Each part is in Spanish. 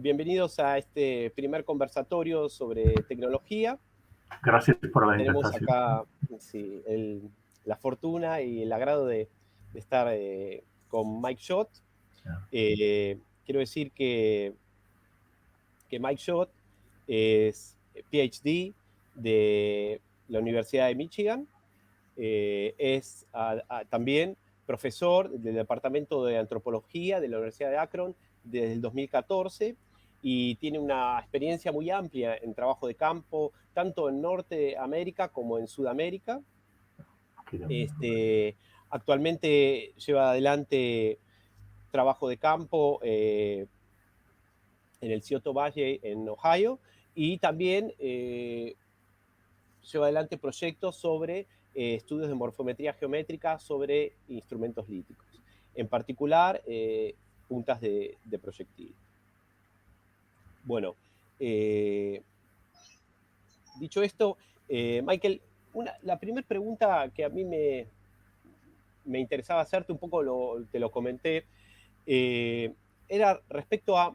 bienvenidos a este primer conversatorio sobre tecnología. Gracias por la Tenemos invitación. acá la fortuna y el agrado de estar con Mike Schott. Quiero decir que Mike Schott es PhD de la Universidad de Michigan. Es también profesor del Departamento de Antropología de la Universidad de Akron desde el 2014 y tiene una experiencia muy amplia en trabajo de campo, tanto en Norteamérica como en Sudamérica. Actualmente lleva adelante trabajo de campo en el Scioto Valley en Ohio y también lleva adelante proyectos sobre estudios de morfometría geométrica sobre instrumentos líticos, en particular puntas de proyectil. Bueno, dicho esto, Michael, la primera pregunta que a mí me interesaba hacerte, un poco te lo comenté, era respecto a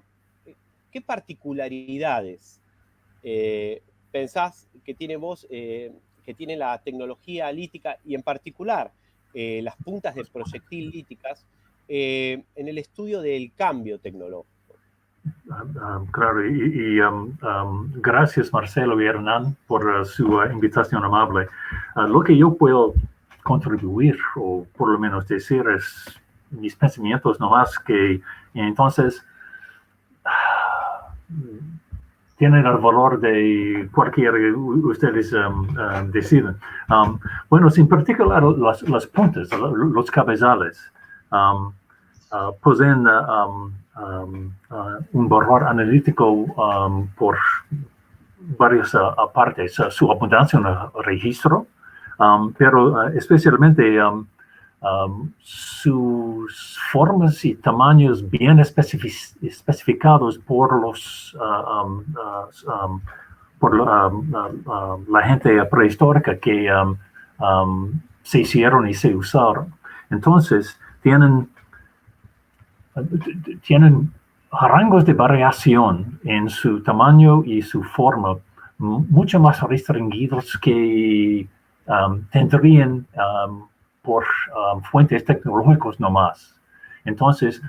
qué particularidades pensás que tiene que tiene la tecnología lítica y en particular las puntas de proyectil líticas en el estudio del cambio tecnológico. Claro, gracias Marcelo y Hernán por su invitación amable. Lo que yo puedo contribuir, o por lo menos decir, es mis pensamientos nomás, que entonces tienen el valor de cualquiera que ustedes deciden. Bueno, en particular las puntas, los cabezales, poseen un valor analítico por varias partes, su abundancia en el registro, pero especialmente sus formas y tamaños bien especificados por la gente prehistórica que se hicieron y se usaron. Entonces, tienen rangos de variación en su tamaño y su forma mucho más restringidos que tendrían por fuentes tecnológicas nomás. Entonces,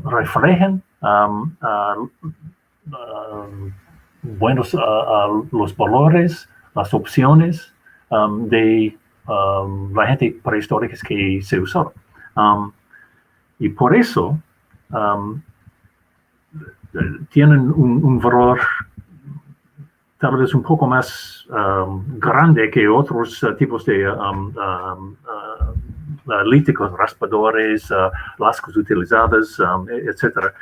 reflejan los valores, las opciones de la gente prehistórica que se usó. Y por eso tienen un valor tal vez un poco más grande que otros tipos de líticos, raspadores, lascas utilizadas, etc.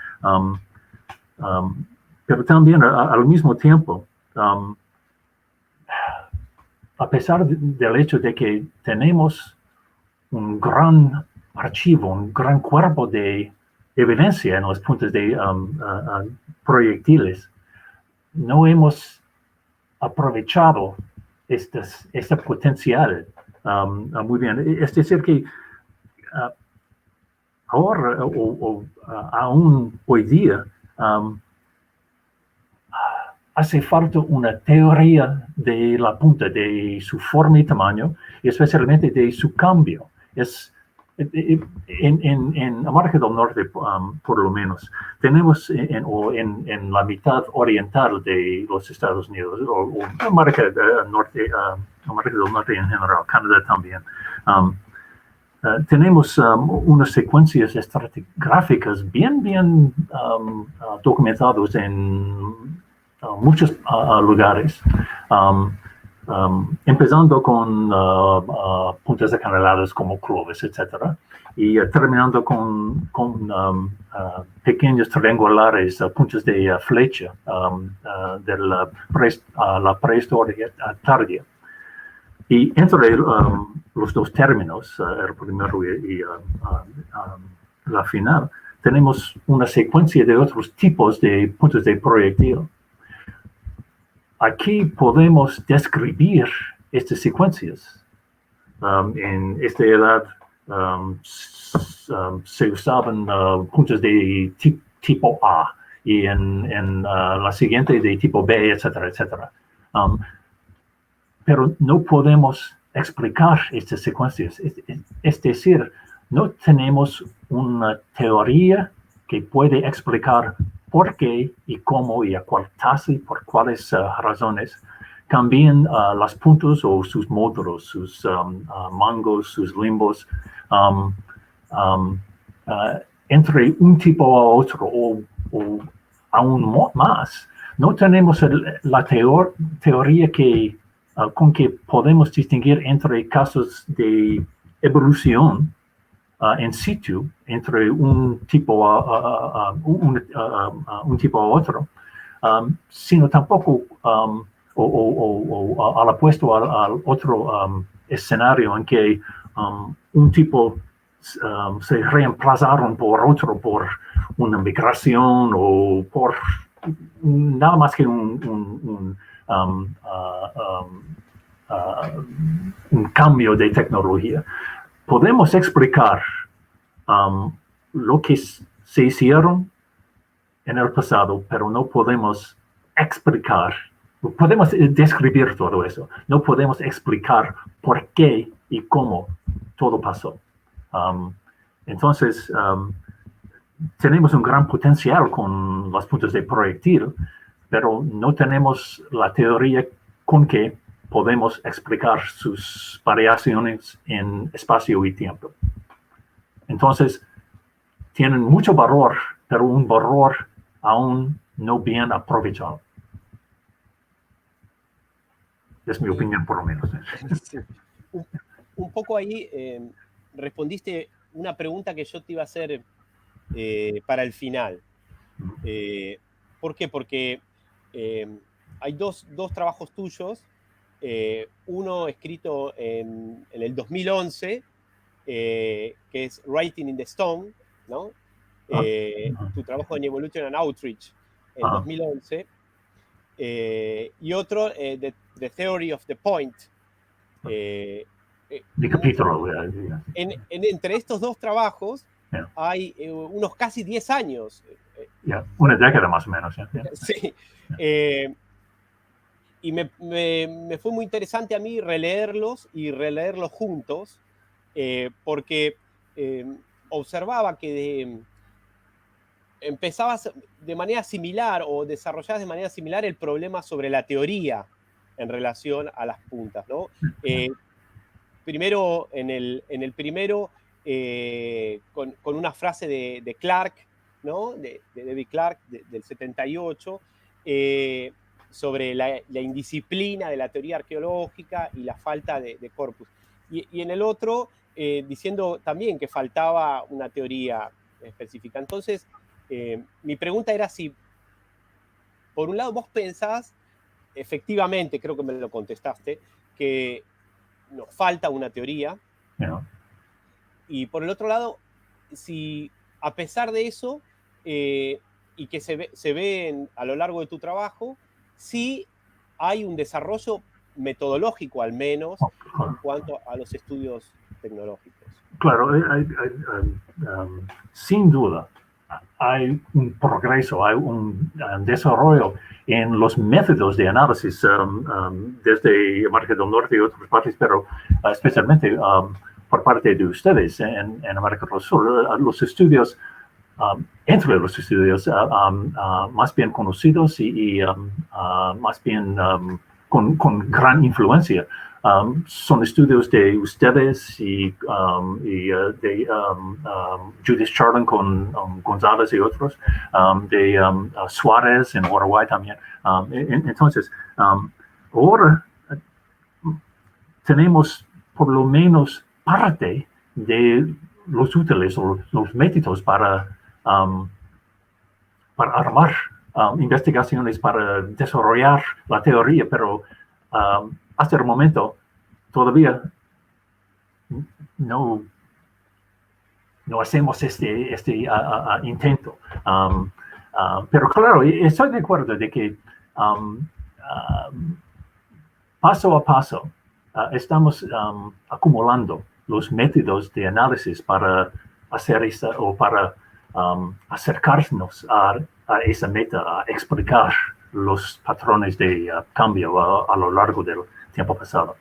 Pero también al mismo tiempo, a pesar del hecho de que tenemos un gran archivo, un gran cuerpo de evidencia en los puntos de proyectiles, no hemos aprovechado este potencial muy bien. Es decir, que ahora aún hoy día hace falta una teoría de la punta, de su forma y tamaño, y especialmente de su cambio. En América del Norte, por lo menos, tenemos en la mitad oriental de los Estados Unidos, o América del Norte en general, Canadá también, tenemos unas secuencias estratigráficas bien documentadas en muchos lugares. Empezando con puntas acanaladas como Clovis, etc. Y terminando con pequeños triangulares, puntas de flecha de la prehistoria tardía. Y entre los dos términos, el primero y la final, tenemos una secuencia de otros tipos de puntas de proyectil. Aquí podemos describir estas secuencias. En esta edad se usaban puntas de tipo A y en la siguiente de tipo B, etcétera, etcétera. Pero no podemos explicar estas secuencias. Es decir, no tenemos una teoría que puede explicar por qué y cómo y a cuál tasa y por cuáles razones cambian los puntos o sus módulos, sus mangos, sus limbos, entre un tipo a otro o aún más. No tenemos la teoría con que podemos distinguir entre casos de evolución en situ, entre un tipo a otro, sino tampoco al opuesto al otro escenario en que un tipo se reemplazaron por otro por una migración o por nada más que un cambio de tecnología. Podemos explicar lo que se hicieron en el pasado, pero no podemos explicar, podemos describir todo eso, no podemos explicar por qué y cómo todo pasó. Entonces, tenemos un gran potencial con los puntos de proyectil, pero no tenemos la teoría con que podemos explicar sus variaciones en espacio y tiempo. Entonces, tienen mucho valor, pero un valor aún no bien aprovechado. Es mi opinión, por lo menos. Sí. Un poco ahí respondiste una pregunta que yo te iba a hacer para el final. ¿Por qué? Porque hay dos trabajos tuyos, uno escrito en el 2011, que es Writing in the Stone, ¿no? Tu trabajo en Evolution and Outreach en 2011, y otro, the Theory of the Point. Mi capítulo. Entre estos dos trabajos hay unos casi 10 años. Una década más o menos. Sí. Y me fue muy interesante a mí releerlos juntos, porque observaba que empezabas de manera similar o desarrollabas de manera similar el problema sobre la teoría en relación a las puntas, ¿no? Primero, en el primero, con una frase de Clark, ¿no? De David Clark, del 78, sobre la indisciplina de la teoría arqueológica y la falta de corpus. Y en el otro, diciendo también que faltaba una teoría específica. Entonces, mi pregunta era si, por un lado, vos pensás, efectivamente, creo que me lo contestaste, que nos falta una teoría. Y por el otro lado, si a pesar de eso, y que se ve a lo largo de tu trabajo, sí hay un desarrollo metodológico, al menos, en cuanto a los estudios tecnológicos. Claro, sin duda, hay un progreso, hay un desarrollo en los métodos de análisis desde América del Norte y otras partes, pero especialmente por parte de ustedes en América del Sur. Los estudios, entre los estudios más bien conocidos y más bien con gran influencia, son estudios de ustedes y de Judith Charlin con González y otros, de Suárez en Uruguay también. Entonces, ahora tenemos por lo menos parte de los útiles o los métodos para armar investigaciones, para desarrollar la teoría, pero hasta el momento todavía no hacemos este intento. Pero claro, estoy de acuerdo de que paso a paso estamos acumulando los métodos de análisis para hacer esta o para acercarnos a a esa meta, a explicar los patrones de cambio a lo largo del tiempo pasado.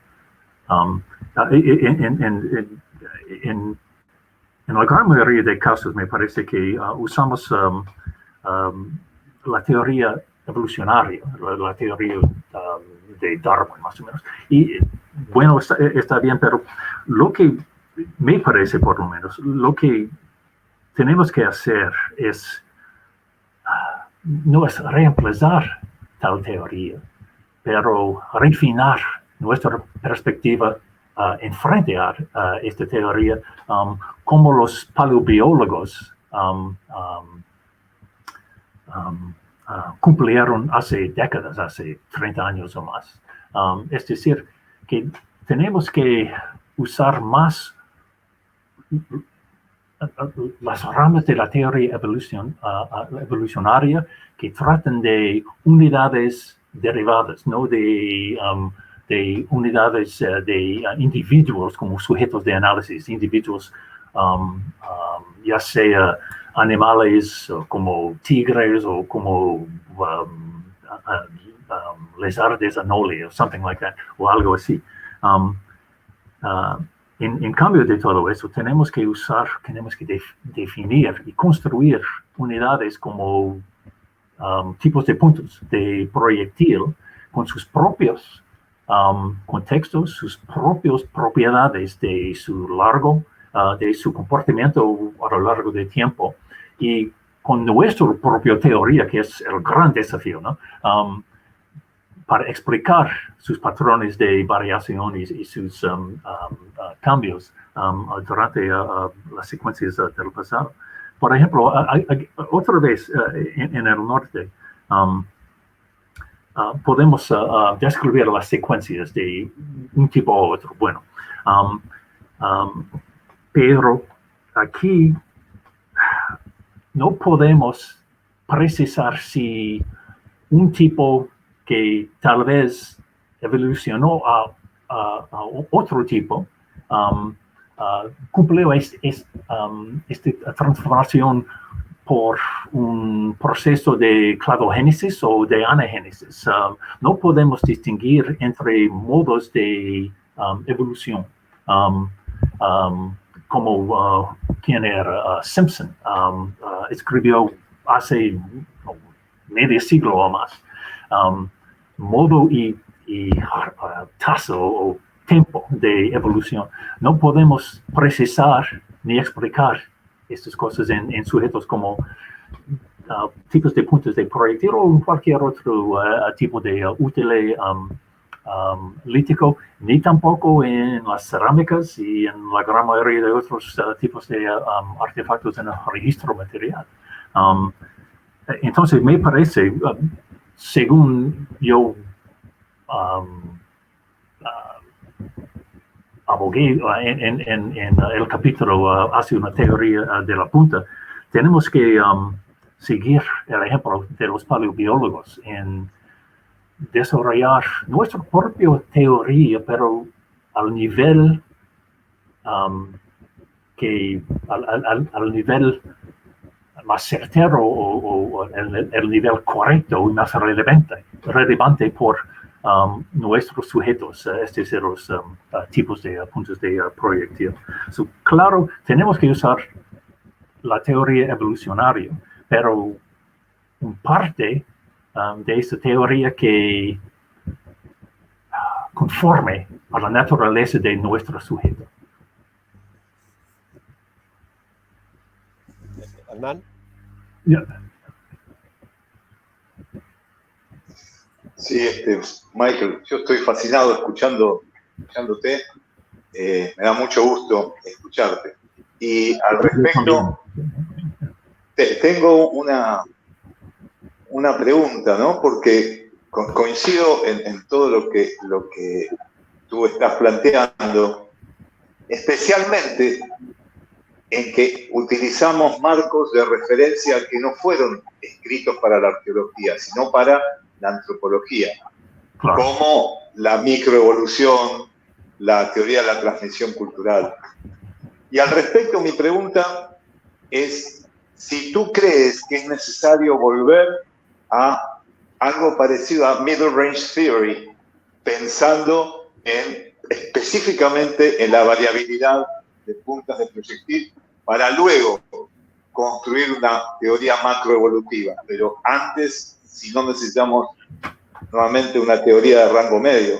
En la gran mayoría de casos me parece que usamos la teoría evolucionaria, la teoría de Darwin más o menos. Y bueno, está bien, pero lo que me parece por lo menos, lo que tenemos que hacer no es reemplazar tal teoría, pero refinar nuestra perspectiva en frente a esta teoría, como los paleobiólogos cumplieron hace décadas, hace 30 años o más. Es decir, que tenemos que usar más las ramas de la teoría evolucionaria que tratan de unidades derivadas, no de unidades de individuos como sujetos de análisis, individuos ya sea animales como tigres o como lizardes anole o something like that, o algo así. En cambio de todo eso, tenemos que definir y construir unidades como tipos de puntos de proyectil con sus propios contextos, sus propias propiedades de su largo, de su comportamiento a lo largo del tiempo, y con nuestra propia teoría, que es el gran desafío, ¿no? Para explicar sus patrones de variaciones y sus cambios durante las secuencias del pasado. Por ejemplo, otra vez en el norte, podemos describir las secuencias de un tipo u otro. Bueno, pero aquí no podemos precisar si un tipo que tal vez evolucionó a otro tipo, cumplió esta transformación por un proceso de cladogénesis o de anagénesis. No podemos distinguir entre modos de evolución, como quien era Simpson escribió hace medio siglo o más. Modo y tasa o tiempo de evolución. No podemos precisar ni explicar estas cosas en sujetos como tipos de puntos de proyectil o cualquier otro tipo de útil lítico, ni tampoco en las cerámicas y en la gran mayoría de otros tipos de artefactos en el registro material. Entonces, me parece, según yo abogué en el capítulo hacia una teoría de la punta, tenemos que seguir el ejemplo de los paleobiólogos en desarrollar nuestra propia teoría, pero al nivel al nivel más certero o el nivel correcto y más relevante por nuestros sujetos, es decir, los tipos de puntos de proyectil. Claro, tenemos que usar la teoría evolucionaria, pero en parte de esa teoría que conforme a la naturaleza de nuestro sujeto. Hernán. Sí, Michael, yo estoy fascinado escuchándote. Me da mucho gusto escucharte. Y al respecto, tengo una pregunta, ¿no? Porque coincido en todo lo que tú estás planteando, especialmente en que utilizamos marcos de referencia que no fueron escritos para la arqueología, sino para la antropología, claro, como la microevolución, la teoría de la transmisión cultural. Y al respecto, mi pregunta es si tú crees que es necesario volver a algo parecido a Middle Range Theory, pensando específicamente en la variabilidad de puntas de proyectil, para luego construir una teoría macroevolutiva. Pero antes, si no necesitamos nuevamente una teoría de rango medio.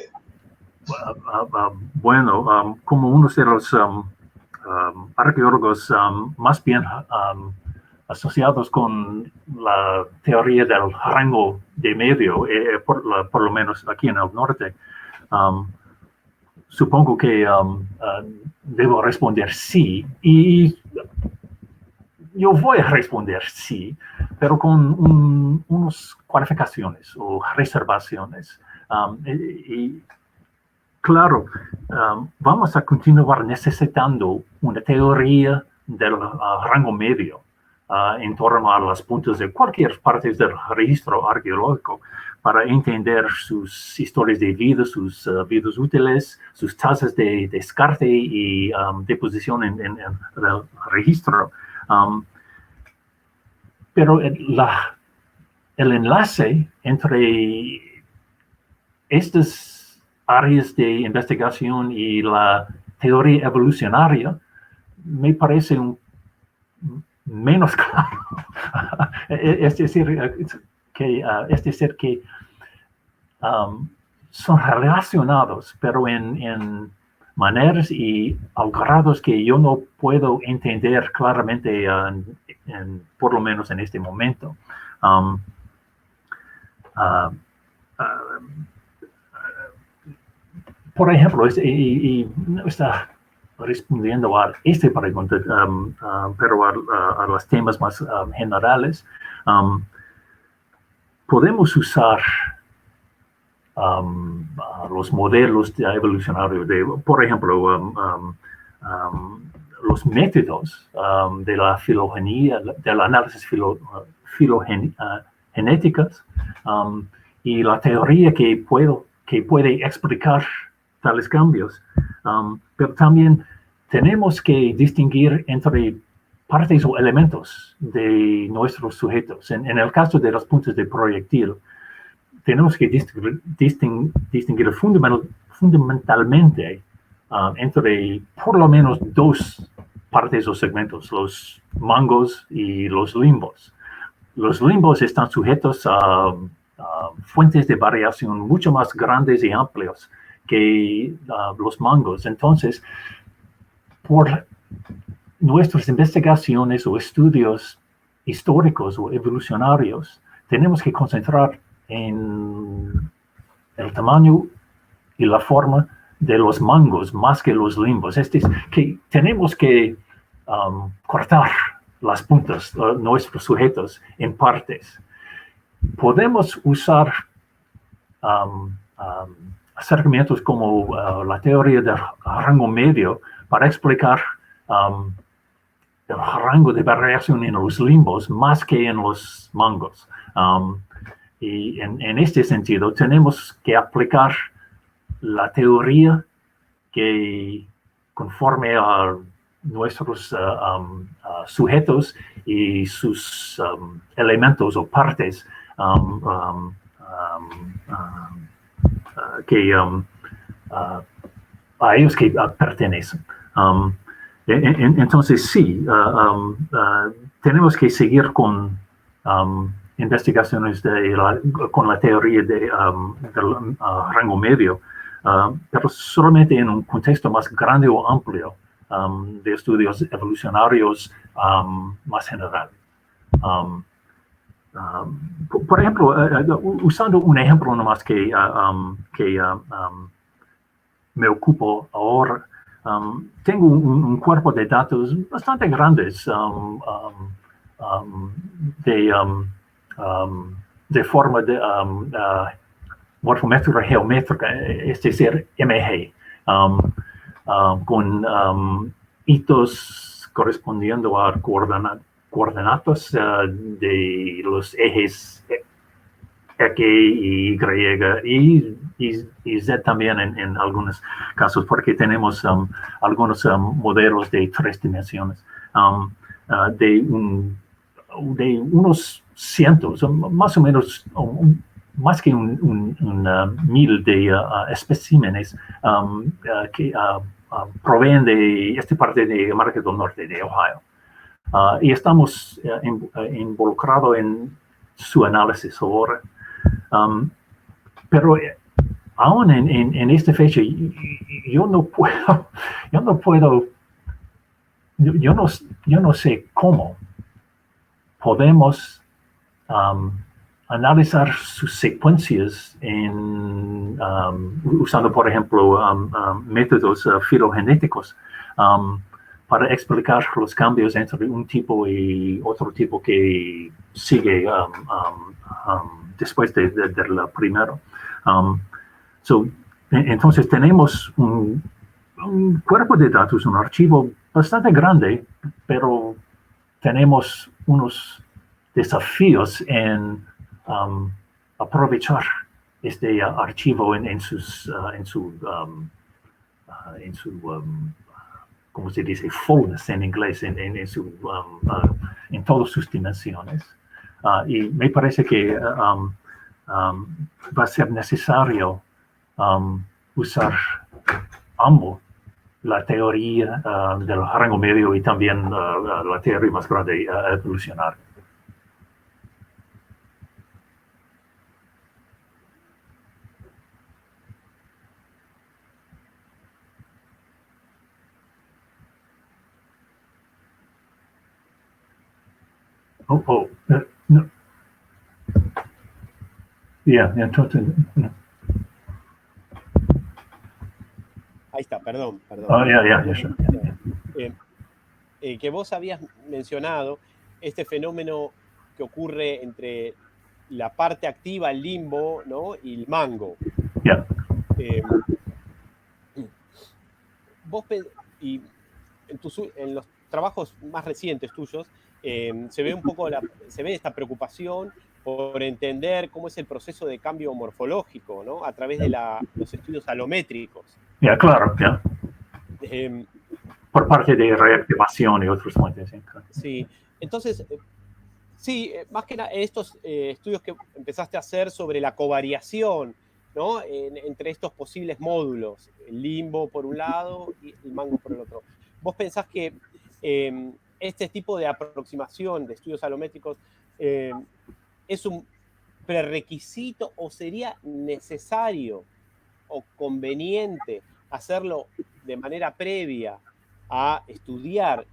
Bueno, como uno de los arqueólogos más bien asociados con la teoría del rango de medio, por lo menos aquí en el norte, supongo que debo responder sí, y yo voy a responder sí, pero con unas cualificaciones o reservaciones. Y claro, vamos a continuar necesitando una teoría del rango medio en torno a los puntos de cualquier parte del registro arqueológico para entender sus historias de vida, sus vidas útiles, sus tasas de descarte y deposición en el registro. Pero el enlace entre estas áreas de investigación y la teoría evolucionaria me parece menos claro. es decir, que son relacionados, pero en maneras y grados que yo no puedo entender claramente, por lo menos en este momento. Por ejemplo, y no está respondiendo a esta pregunta, pero a los temas más generales, podemos usar los modelos evolucionarios, por ejemplo, los métodos de la filogenia, del análisis filogenéticas, y la teoría que puede explicar tales cambios. Pero también tenemos que distinguir entre partes o elementos de nuestros sujetos. En el caso de los puntos de proyectil, tenemos que distinguir fundamentalmente entre por lo menos dos partes o segmentos, los mangos y los limbos. Los limbos están sujetos a fuentes de variación mucho más grandes y amplios que los mangos. Entonces, por nuestras investigaciones o estudios históricos o evolucionarios, tenemos que concentrar en el tamaño y la forma de los mangos más que los limbos. Es decir, que tenemos que cortar las puntas, nuestros sujetos, en partes. Podemos usar acercamientos como la teoría del rango medio para explicar el rango de variación en los limbos más que en los mangos. Y en este sentido tenemos que aplicar la teoría que conforme a nuestros sujetos y sus elementos o partes que a ellos que pertenecen. Entonces sí, tenemos que seguir con investigaciones con la teoría del rango medio, pero solamente en un contexto más grande o amplio de estudios evolucionarios más general. Por ejemplo, usando un ejemplo nomás que me ocupo ahora, tengo un cuerpo de datos bastante grandes de forma de morfométrica geométrica, es decir, MG, con hitos correspondiendo a coordenadas de los ejes X, Y y Z también en algunos casos, porque tenemos algunos modelos de 3 dimensiones de un de unos cientos, más o menos, más que 1,000 de especímenes que proveen de esta parte de América del Norte, de Ohio. Y estamos involucrados en su análisis ahora. Pero aún en esta fecha, yo no sé cómo podemos analizar sus secuencias usando, por ejemplo, métodos filogenéticos para explicar los cambios entre un tipo y otro tipo que sigue después del primero. Entonces tenemos un cuerpo de datos, un archivo bastante grande, pero tenemos unos desafíos en aprovechar este archivo en ¿cómo se dice? Fullness en inglés, en todas sus dimensiones. Y me parece que va a ser necesario usar ambos, la teoría del rango medio y también la teoría más grande evolucionaria. No. Entonces. Ahí está, perdón. Que vos habías mencionado este fenómeno que ocurre entre la parte activa, el limbo, ¿no? Y el mango. Vos y en los trabajos más recientes tuyos se ve un poco esta preocupación por entender cómo es el proceso de cambio morfológico, ¿no? A través de los estudios alométricos. Claro. Por parte de reactivación y otros fuentes. Sí, entonces, más que nada estos estudios que empezaste a hacer sobre la covariación, ¿no? Entre estos posibles módulos, el limbo por un lado y el mango por el otro. ¿Vos pensás que este tipo de aproximación de estudios alométricos es un prerequisito o sería necesario o conveniente hacerlo de manera previa a estudiar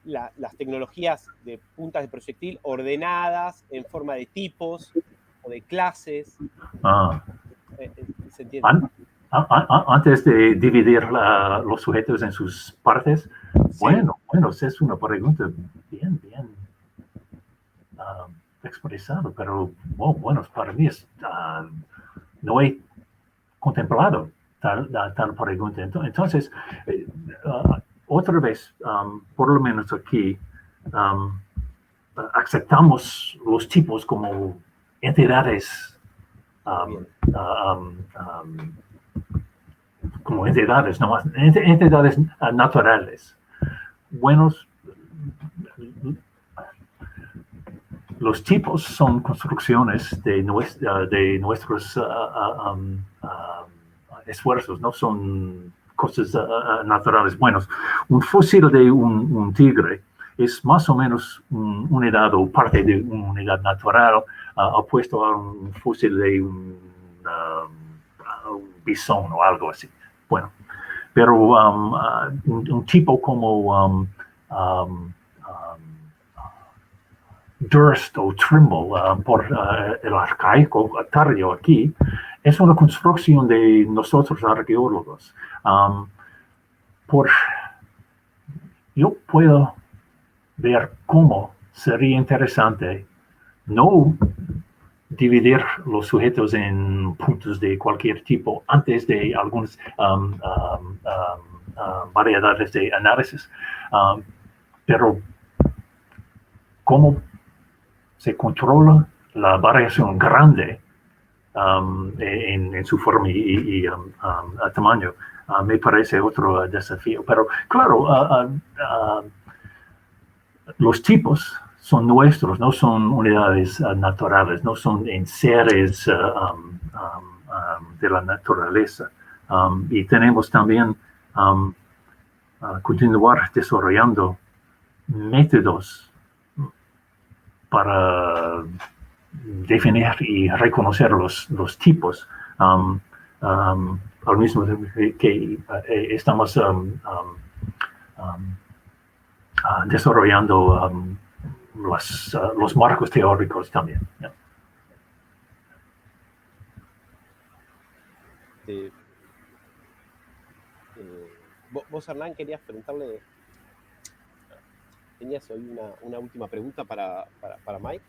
las tecnologías de puntas de proyectil ordenadas en forma de tipos o de clases? ¿Se entiende? Antes de dividir los sujetos en sus partes, sí. Bueno, es una pregunta bien expresada, pero bueno, para mí no he contemplado tal pregunta. Entonces, otra vez, por lo menos aquí, aceptamos los tipos como entidades, como entidades, no más, entidades naturales. Buenos, los tipos son construcciones de nuestros esfuerzos, no son cosas naturales. Bueno, un fósil de un tigre es más o menos una unidad o parte de una unidad natural opuesto a un fósil de un bisón o algo así. Bueno, pero un tipo como Durst o Trimble, por el arcaico tardío aquí, es una construcción de nosotros arqueólogos. Yo puedo ver cómo sería interesante no dividir los sujetos en puntos de cualquier tipo antes de algunas variedades de análisis, pero cómo se controla la variación grande en su forma y tamaño. Me parece otro desafío. Pero claro, los tipos son nuestros, no son unidades naturales, no son enseres de la naturaleza. Y tenemos también continuar desarrollando métodos para definir y reconocer los tipos, al mismo tiempo que estamos desarrollando los marcos teóricos también. Yeah. Vos, Hernán, querías preguntarle, tenías hoy una última pregunta para Mike.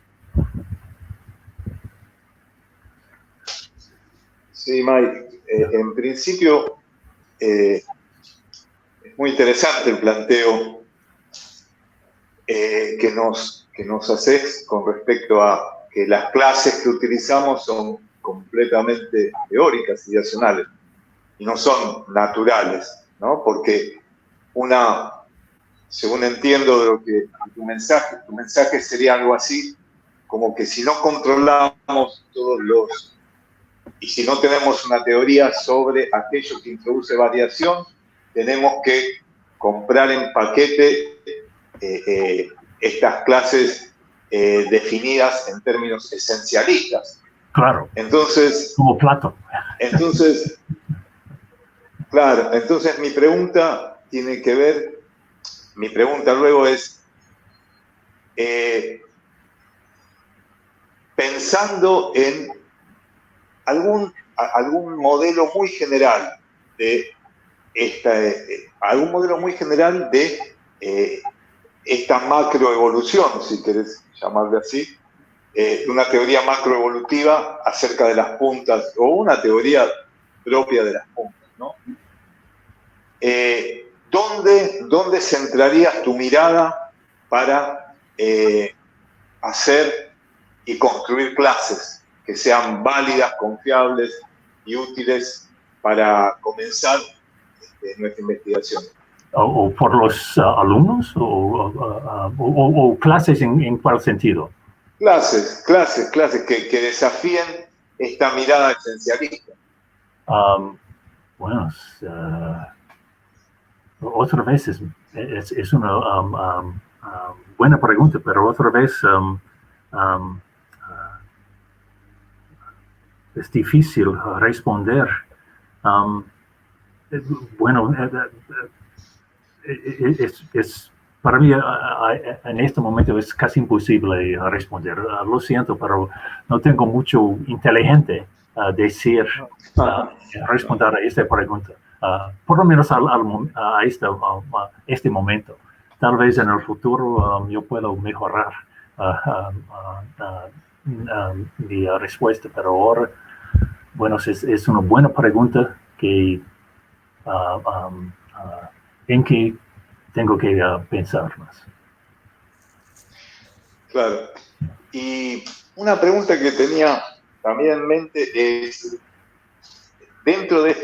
Sí, Mike, en principio es muy interesante el planteo que nos haces con respecto a que las clases que utilizamos son completamente teóricas y racionales y no son naturales, ¿no? Porque según entiendo de lo que tu mensaje sería algo así, como que si no controlamos y si no tenemos una teoría sobre aquello que introduce variación, tenemos que comprar en paquete estas clases definidas en términos esencialistas. Claro. Entonces, como Platón. Entonces, claro, entonces mi pregunta tiene que ver, mi pregunta luego es, pensando en algún modelo muy general de esta macroevolución, si querés llamarle así, una teoría macroevolutiva acerca de las puntas, o una teoría propia de las puntas, ¿no? ¿Dónde centrarías tu mirada para hacer y construir clases que sean válidas, confiables y útiles para comenzar nuestra investigación? ¿O por los alumnos? ¿O clases en cuál sentido? Clases que desafíen esta mirada esencialista. Bueno, otra vez es una buena pregunta, pero otra vez es difícil responder. Bueno, para mí en este momento es casi imposible responder. Lo siento, pero no tengo mucho inteligente decir responder a esta pregunta. Por lo menos a este momento. Tal vez en el futuro yo puedo mejorar mi respuesta, pero ahora, bueno, es una buena pregunta en que tengo que pensar más. Claro. Y una pregunta que tenía también en mente es, dentro de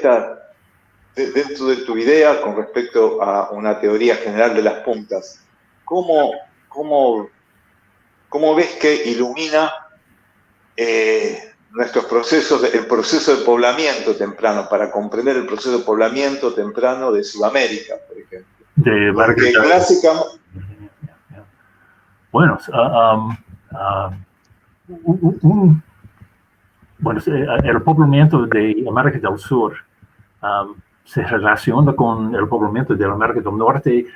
tu idea con respecto a una teoría general de las puntas, ¿cómo ves que ilumina nuestros procesos, el proceso de poblamiento temprano, para comprender el proceso de poblamiento temprano de Sudamérica, por ejemplo? Porque clásicamente... Bueno, el poblamiento de América del Sur se relaciona con el poblamiento de América del Norte.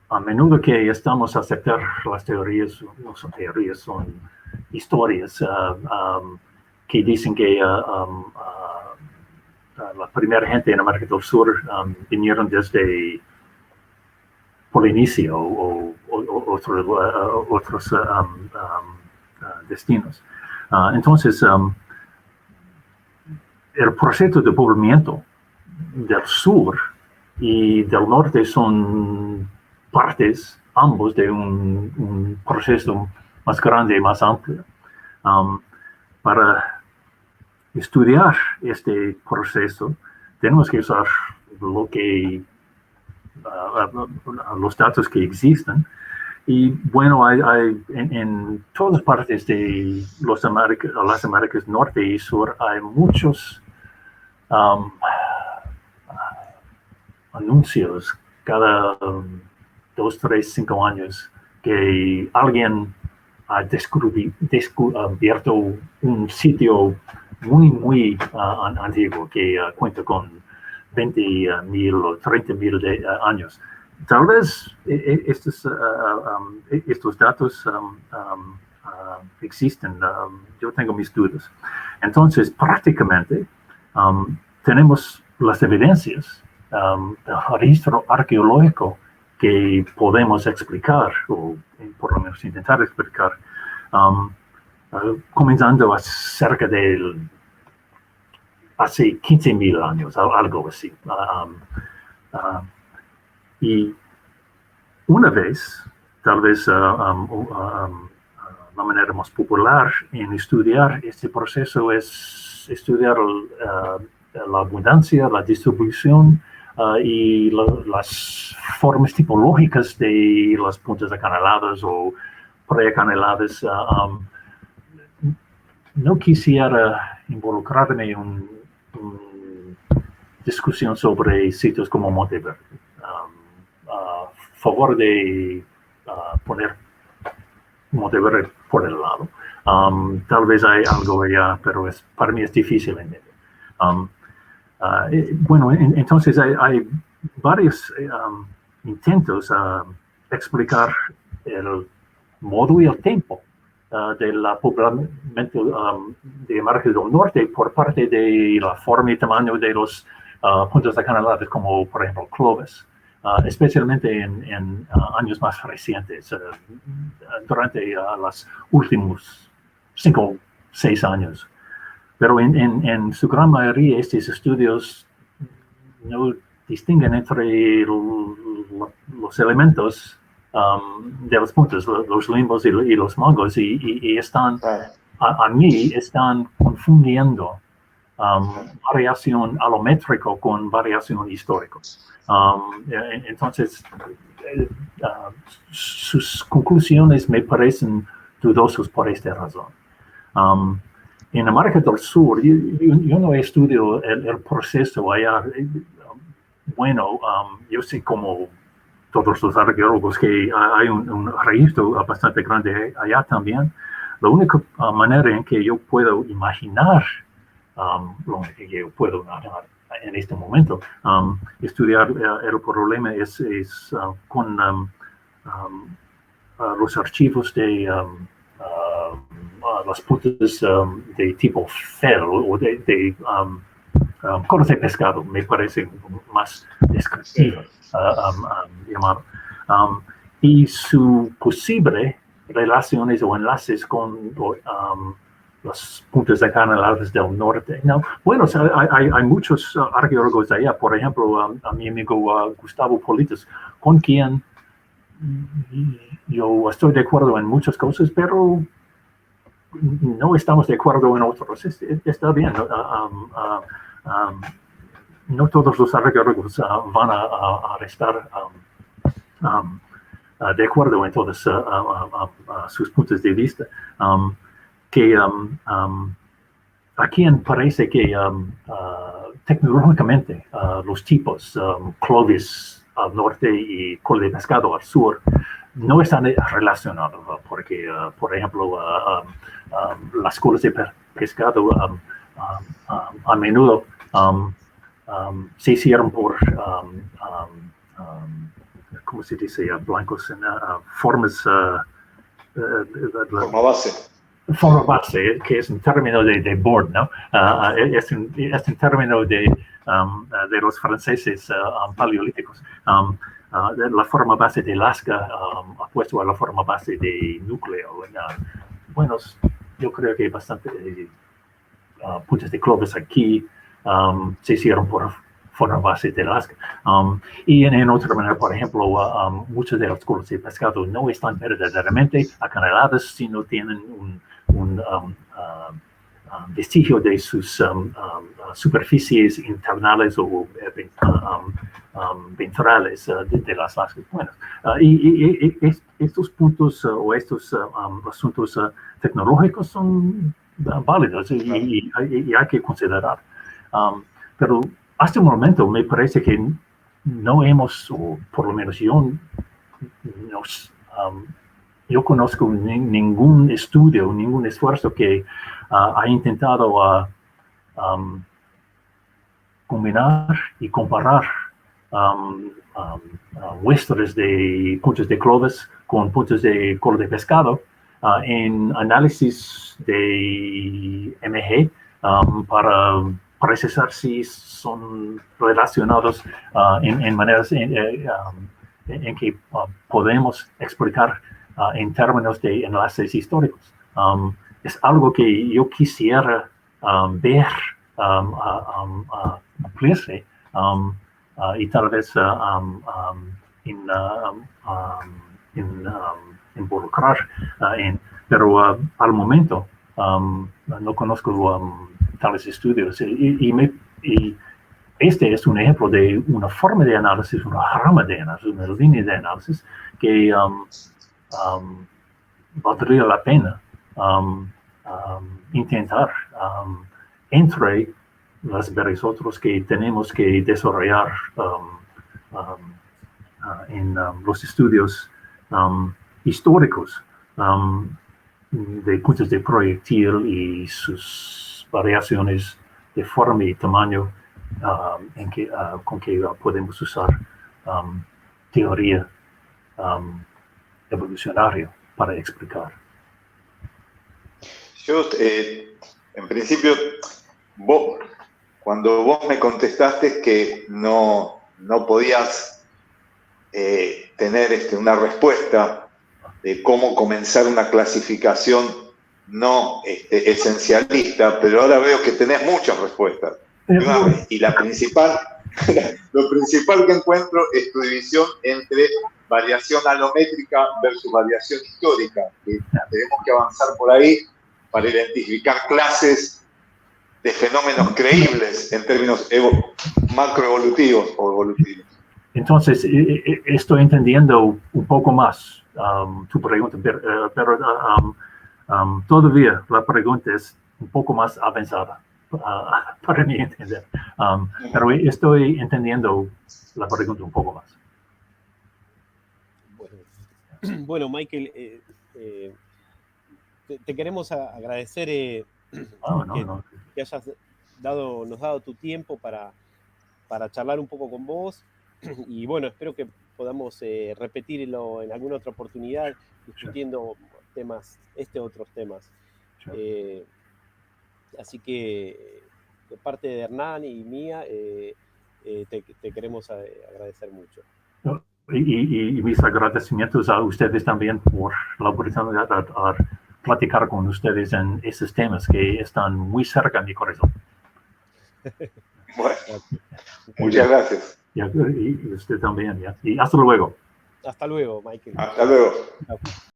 A menudo que estamos a aceptar las teorías, no son teorías, son historias que dicen que la primera gente en América del Sur vinieron desde Polinesia o otros destinos. Entonces, el proceso de poblamiento del sur y del norte son partes, ambos, de un proceso más grande y más amplio. Para estudiar este proceso, tenemos que usar lo que los datos que existen. Y bueno, hay en todas partes de las Américas Norte y Sur hay muchos anuncios cada 2, 3, 5 años que alguien ha descubierto un sitio muy antiguo que cuenta con 20,000 o 30,000 años. Tal vez estos datos existen, yo tengo mis dudas. Entonces, prácticamente tenemos las evidencias del registro arqueológico que podemos explicar, o por lo menos intentar explicar, comenzando cerca de hace 15,000 años, algo así. Y una vez, tal vez la manera más popular en estudiar este proceso es estudiar la abundancia, la distribución y las formas tipológicas de las puntas acanaladas o preacanaladas. No quisiera involucrarme en una discusión sobre sitios como Monteverde. Favor de poner Monteverde por el lado. Tal vez hay algo allá, pero para mí es difícil entender. Bueno, entonces hay varios intentos a explicar el modo y el tiempo del poblamiento de América del Norte por parte de la forma y tamaño de los puntos acanalados, como por ejemplo Clovis. Especialmente en años más recientes, durante los últimos 5 o 6 años. Pero en su gran mayoría estos estudios no distinguen entre los elementos de los puntos, los limbos y los mangos, y están, a mí, están confundiendo variación alométrico con variación histórica. Entonces, sus conclusiones me parecen dudosas por esta razón. En América del Sur, yo no estudio el proceso allá. Bueno, yo sé como todos los arqueólogos que hay un registro bastante grande allá también. La única manera en que yo puedo imaginar, en este momento, estudiar el problema es con los archivos de las puntas de tipo fel o de colas de pescado, me parece más descriptivo llamado. Y su posible relaciones o enlaces con los puntos acanalados del norte. No, bueno, hay muchos arqueólogos allá, por ejemplo, a mi amigo Gustavo Politis, con quien yo estoy de acuerdo en muchas cosas, pero no estamos de acuerdo en otros. Está bien. No todos los arqueólogos van a estar de acuerdo en todos sus puntos de vista. Que aquí parece que tecnológicamente los tipos Clovis al norte y cola de pescado al sur no están relacionados, porque, por ejemplo, las colas de pescado a menudo se hicieron por, ¿cómo se dice? Blancos en formas... Forma base. Forma base, que es un término de board, ¿no? Es un término de los franceses paleolíticos. La forma base de Lasca opuesto a la forma base de núcleo. Bueno, yo creo que bastante puntos de Clovis aquí se hicieron por forma base de Lasca. Y en otra manera, por ejemplo, muchas de las colas de pescado no están verdaderamente acanaladas, sino tienen un vestigio de sus superficies internales o ventrales de las láseres. Bueno, y estos puntos o estos asuntos tecnológicos son válidos y hay que considerar. Pero hasta el momento me parece que no hemos, o por lo menos yo conozco ningún estudio, ningún esfuerzo que ha intentado combinar y comparar muestras de puntos de Clovis con puntos de cola de pescado en análisis de MG para precisar si son relacionados en maneras en que podemos explicar en términos de enlaces históricos. Es algo que yo quisiera ver ampliarse y tal vez involucrar pero al momento no conozco tales estudios y este es un ejemplo de una forma de análisis, una rama de análisis, una línea de análisis que valdría la pena intentar entre las varios otros que tenemos que desarrollar en los estudios históricos de puntos de proyectil y sus variaciones de forma y tamaño con que podemos usar teoría evolucionaria para explicar. Yo, en principio, cuando vos me contestaste que no podías tener una respuesta de cómo comenzar una clasificación no esencialista, pero ahora veo que tenés muchas respuestas. Y lo principal que encuentro es tu división entre variación alométrica versus variación histórica, que tenemos que avanzar por ahí para identificar clases de fenómenos creíbles en términos macroevolutivos o evolutivos. Entonces, estoy entendiendo un poco más tu pregunta, pero todavía la pregunta es un poco más avanzada para mí entender. Pero estoy entendiendo la pregunta un poco más. Bueno, Michael, te queremos agradecer que hayas nos dado tu tiempo para charlar un poco con vos. Y bueno, espero que podamos repetirlo en alguna otra oportunidad, discutiendo temas, otros temas. Así que de parte de Hernán y mía, te queremos agradecer mucho. Y mis agradecimientos a ustedes también por la oportunidad de platicar con ustedes en esos temas que están muy cerca de mi corazón. Bueno, muchas gracias. Y usted también. Y hasta luego. Hasta luego, Michael. Hasta luego.